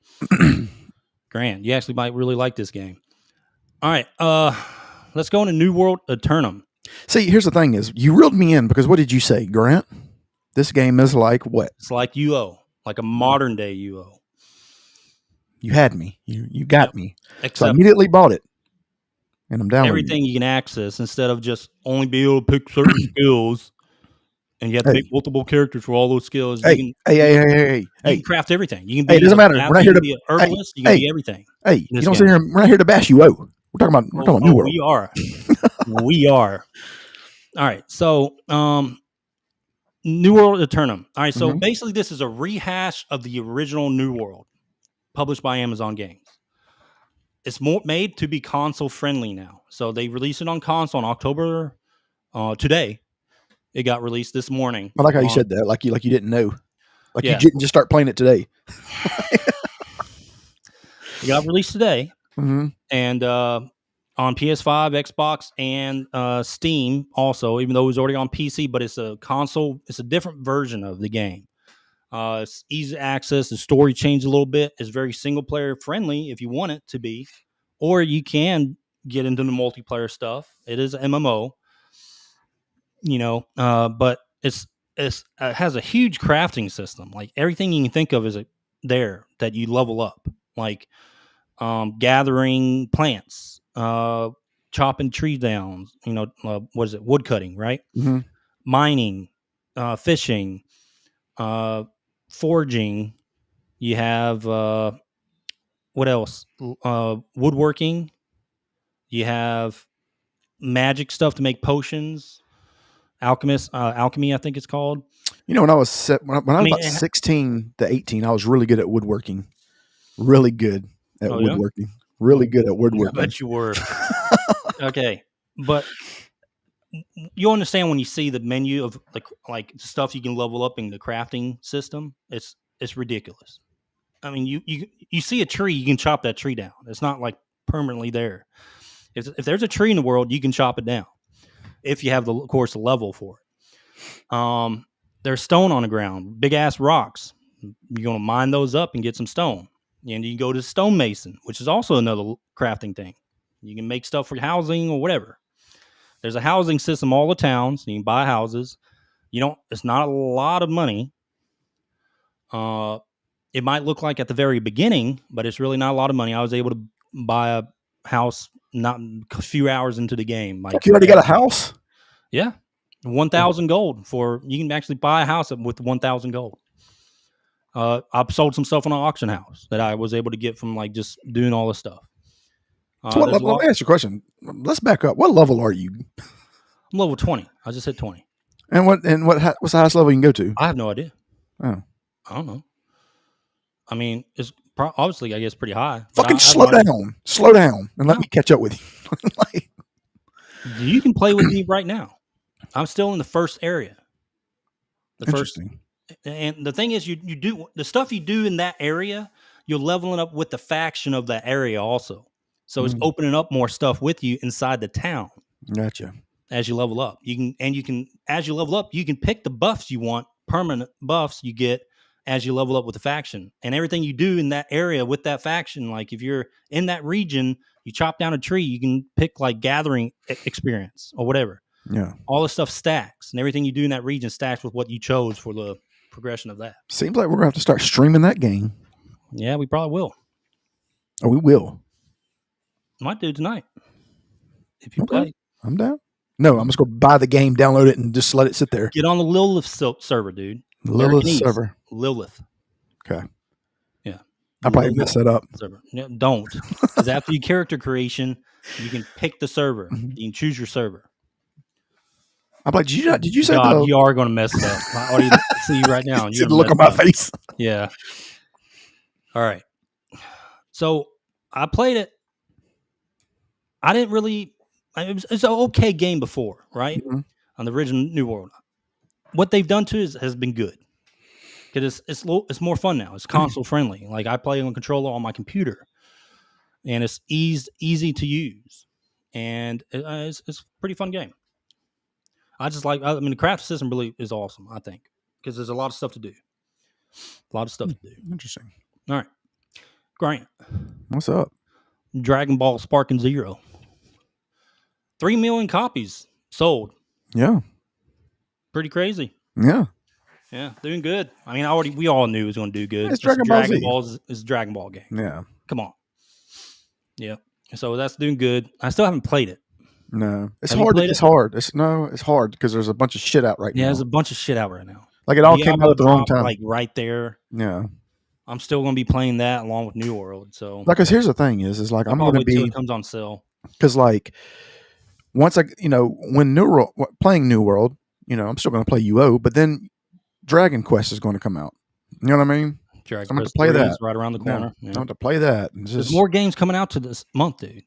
Grant, you actually might really like this game. All right, let's go into New World Aeternum. See, here's the thing: is you reeled me in because what did you say, Grant? This game is like what? It's like UO, like a modern day UO. You had me. You got me. Except so I immediately bought it, and I'm downloading everything you can access instead of just only be able to pick certain skills. And you have to make multiple characters for all those skills. Hey, you can craft everything. You can be it doesn't matter. We're not here to be an herbalist. You can be everything. Hey, you don't sit here. We're not here to bash you. We're talking about New World. We are. We are. All right. So, New World Aeternum. All right. So basically, this is a rehash of the original New World, published by Amazon Games. It's more made to be console friendly now. So they released it on console on October today. It got released this morning. I like how you said that, like you didn't know, like yeah. you didn't just start playing it today. It got released today, and on PS5, Xbox, and Steam also. Even though it was already on PC, but it's a console. It's a different version of the game. It's easy to access. The story changed a little bit. It's very single player friendly if you want it to be, or you can get into the multiplayer stuff. It is an MMO. But it has a huge crafting system. Like everything you can think of is there that you level up, like gathering plants, chopping trees down. What is it? Wood cutting, right? Mining, fishing, forging. You have what else? Woodworking. You have magic stuff to make potions. Alchemy, I think it's called. When I was when I was about 16 to 18, I was really good at woodworking. Really good at woodworking. Yeah? Really good at woodworking. I bet you were. Okay, but you understand when you see the menu of like stuff you can level up in the crafting system. It's ridiculous. I mean, you see a tree, you can chop that tree down. It's not like permanently there. If there's a tree in the world, you can chop it down. If you have the level for it. There's stone on the ground, big ass rocks. You're gonna mine those up and get some stone. And you can go to stonemason, which is also another crafting thing. You can make stuff for housing or whatever. There's a housing system all the towns. You can buy houses. It's not a lot of money. It might look like at the very beginning, but it's really not a lot of money. I was able to buy a house not a few hours into the game. Like you already got a house? Yeah. 1,000 gold you can actually buy a house with 1,000 gold. I've sold some stuff on an auction house that I was able to get from just doing all this stuff. So let me ask you a question. Let's back up. What level are you? I'm level 20. I just hit 20. And what's the highest level you can go to? I have no idea. Oh, I don't know. I mean, it's obviously, I guess, pretty high. Fucking slow down, and let me catch up with you. You can play with me right now. I'm still in the first area. And the thing is, you do the stuff you do in that area. You're leveling up with the faction of that area also. So it's opening up more stuff with you inside the town. Gotcha. As you level up, as you level up, you can pick the buffs you want, permanent buffs you get as you level up with the faction, and everything you do in that area with that faction. Like if you're in that region, you chop down a tree, you can pick like gathering experience or whatever. Yeah. All this stuff stacks, and everything you do in that region stacks with what you chose for the progression of that. Seems like we're gonna have to start streaming that game. Yeah, we probably will. Oh, we will. Might do tonight. If you play. I'm down. No, I'm just gonna buy the game, download it, and just let it sit there. Get on the Lilith server, dude. Lilith server. Lilith. Okay. Yeah. I probably messed that up. Server. No, don't. Because after your character creation, you can pick the server. You can choose your server. I'm like, did you say God, you are going to mess it up. I already see you right now. You're look on my face. Yeah. All right. So I played it. I didn't really. It's an okay game before, right? Mm-hmm. On the original New World. What they've done to it has been good. Because it's more fun now. It's console friendly. Like I play on controller on my computer, and it's easy to use, and it's a pretty fun game. I just like. I mean, the craft system really is awesome. I think because there's a lot of stuff to do. A lot of stuff to do. Interesting. All right, Grant. What's up? Dragon Ball Sparking Zero. 3 million copies sold. Yeah. Pretty crazy. Yeah. Yeah, doing good. I mean, we all knew it was going to do good. It's Dragon Ball Z. It's a Dragon Ball game. Yeah. Come on. Yeah. So that's doing good. I still haven't played it. No. It's hard. It's hard. It's hard because there's a bunch of shit out right now. Yeah, there's a bunch of shit out right now. Like it all came out at the wrong time. Like right there. Yeah. I'm still going to be playing that along with New World. So, like, because here's the thing is like I'm going to be. Till it comes on sale. Because like once when playing New World, I'm still going to play UO, but then Dragon Quest is going to come out. You know what I mean? Dragon so I'm going to Quest play that is right around the corner. Yeah. I'm going to play that. There's more games coming out to this month, dude.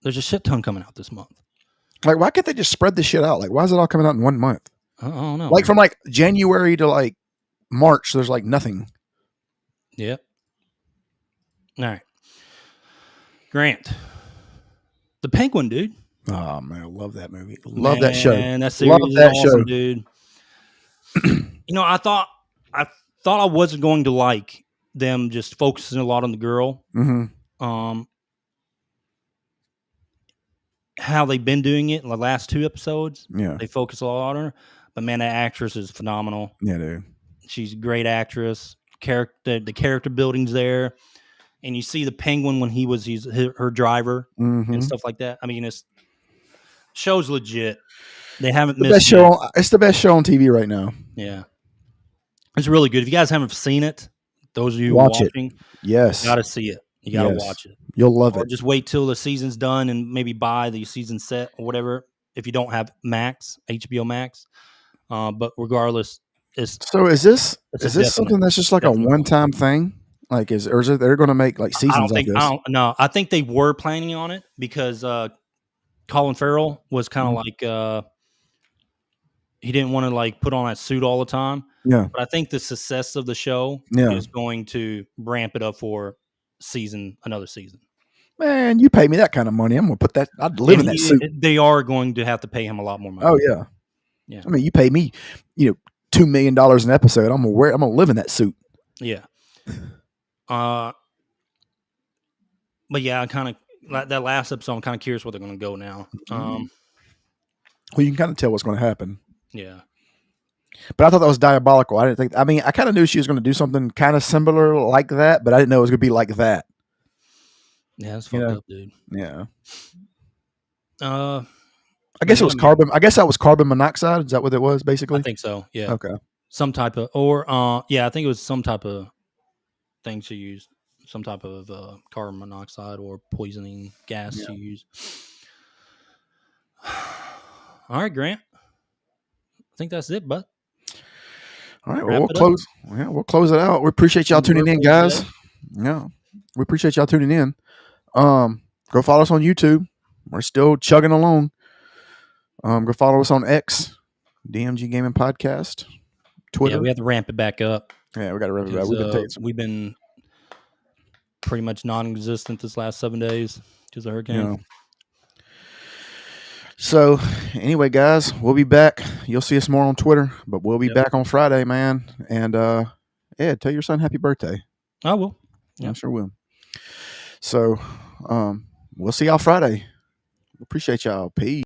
There's a shit ton coming out this month. Like, why can't they just spread this shit out? Like, why is it all coming out in 1 month? I don't know. Like, from like January to like March, there's like nothing. Yep. All right. Grant. The Penguin, dude. Oh, man. I love that movie. Love that show. And that series is awesome, dude. I thought I wasn't going to like them just focusing a lot on the girl. Mm-hmm. How they've been doing it in the last 2 episodes. Yeah. They focus a lot on her. But, man, that actress is phenomenal. Yeah, dude. She's a great actress. The character building's there. And you see the Penguin when he's her driver and stuff like that. I mean, show's legit. They haven't missed best show. It's the best show on TV right now. Yeah, it's really good. If you guys haven't seen it, those of you watching, yes, you got to see it. You got to watch it. You'll love it. Just wait till the season's done and maybe buy the season set or whatever. If you don't have HBO Max, but regardless, is this something that's just like a one-time thing? Like, or is it they're going to make like seasons of this? No, I think they were planning on it because Colin Farrell was kind of like he didn't want to like put on that suit all the time. Yeah, but I think the success of the show is going to ramp it up for another season. Man, you pay me that kind of money, I'm going to put that. I'd live in that suit. They are going to have to pay him a lot more money. Oh yeah. I mean, you pay me, $2 million an episode. I'm going to live in that suit. Yeah. But yeah, I kind of that last episode. I'm kind of curious where they're going to go now. Well, you can kind of tell what's going to happen. Yeah, but I thought that was diabolical. I didn't think. I mean, I kind of knew she was going to do something kind of similar like that, but I didn't know it was going to be like that. Yeah, it's fucked up, dude. Yeah. I guess it was carbon. I guess that was carbon monoxide. Is that what it was, basically? I think so. Yeah. Okay. Some type of, I think it was some type of thing she used, some type of carbon monoxide or poisoning gas she used. All right, Grant. I think that's it, bud. All right, we'll close. Yeah, we'll close it out. We appreciate y'all tuning in, guys. Yeah, we appreciate y'all tuning in. Go follow us on YouTube. We're still chugging along. Go follow us on X, DMG Gaming Podcast, Twitter. Yeah, we have to ramp it back up. Yeah, we got to ramp it back. We've been pretty much non-existent this last 7 days because of hurricane. Yeah. So, anyway, guys, we'll be back. You'll see us more on Twitter, but we'll be back on Friday, man. And, Ed, tell your son happy birthday. I will. Yeah. I sure will. So, we'll see y'all Friday. Appreciate y'all. Peace.